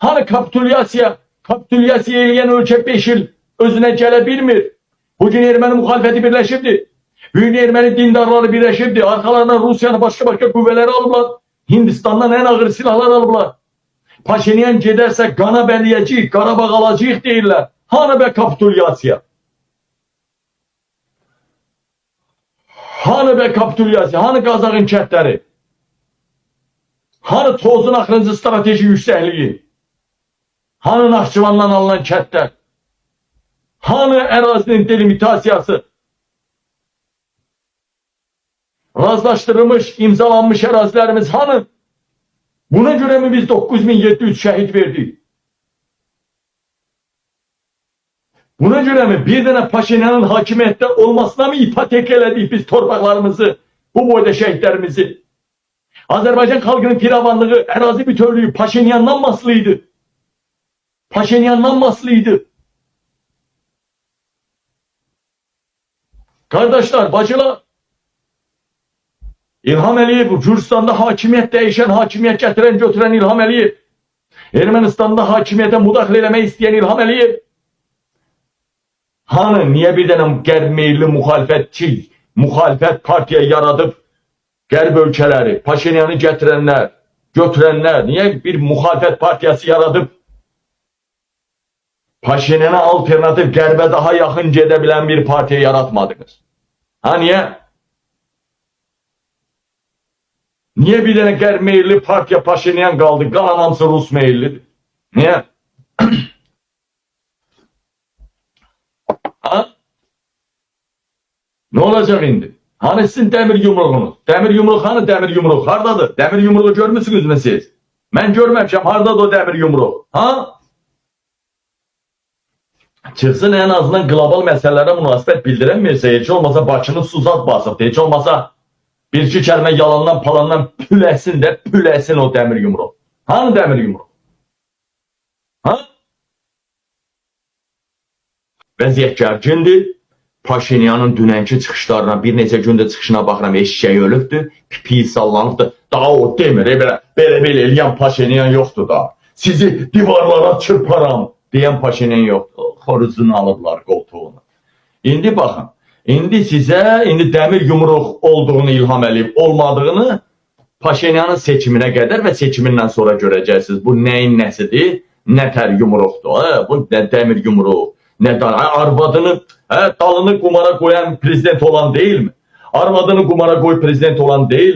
Hani kapitülyasiya eləyən ölkə 5 il özünə gələ bilmir. Bugün erməni müxalifəti birləşibdir. Bugün erməni dindarları birləşibdir. Arkalarından Rusiyanı başka qüvvələri alıblar. Hindistandan en ağır silahlar alıblar. Paşinyan gedərsə qana bələyəcəyik, Qarabağ alacağıq deyirlər. Hani be kapitülyasiya? Hani be kapitülyasiya? Hani Qazağın kətləri? Hani tozun axırıncı strateji yüksəkliyi? Hani Naxçıvandan alınan kətlər? Hani ərazinin delimitasiyası? Razlaşdırılmış, imzalanmış ərazilərimiz hani? Buna göre mi biz 9700 şehit verdik? Buna göre mi bir tane Paşinyan'ın hakimiyette olmasına mı ipotek elədik biz torpaqlarımızı, bu boyda şehitlerimizi? Azerbaycan xalqının firavanlığı, ərazi bütövlüyü Paşinyan'dan maslıydı. Paşinyan'dan maslıydı. Kardeşler, bacılar, İlham Əliyev, Gürcistan'da hakimiyet değişen, hakimiyet getiren, götüren İlham Əliyev. Ermenistan'da hakimiyete müdaxile eləmək istəyən İlham Əliyev. Hani niye bir dənə qərb-meyilli muhalefet partiya yaradıb qərb ölkələri, Paşinyan'ı getirenler, götürenler, niye bir muhalefet partiyası yaradıb Paşinyan'a alternatif qərbə daha yaxın gedə bilən bir partiya yaratmadınız? Ha niye? Niye bir tane qərb meyilli partiya Paşinyan qaldı, qalan hamısı Rus meyillidir? Niye? Ha? Ne olacak indi? Hani sizin demir yumruğunuz? Demir yumruq hani demir yumruq? Hardadır? Demir yumruğu görmüsünüz mü siz? Ben görmemişim. Hardadır o demir yumruq? Ha? Çıksın en azından global meselelere münasebet bildiren birisi. Hiç olmasa başını suzat basıp, hiç olmasa bir iki kəlmə yalandan palandan püləsin o demir yumruq. Hani demir yumruq? Ha? Vəziyyət gərgindir. Paşinyanın dünənki çıxışlarına, bir neçə gündə çıxışına baxıram, eşşəyi ölübdür, pipi sallanıbdır. Daha o demir, belə eləyən Paşinyan yoxdur da. Sizi divarlara çırparam deyən Paşinyan yoxdur. Xoruzunu alıblar qoltuğunu. İndi baxın, indi size demir yumruq olduğunu İlham Əliyev olmadığını Paşinyanın seçimine qədər və seçimindən sonra görəcəksiniz. Bu nəyin nəsidir? Nətər yumruqdur. Bu nə demir yumruq? Ne arvadını, dalını kumara koyan prezident olan değil mi? Arvadını kumara koy prezident olan değil mi?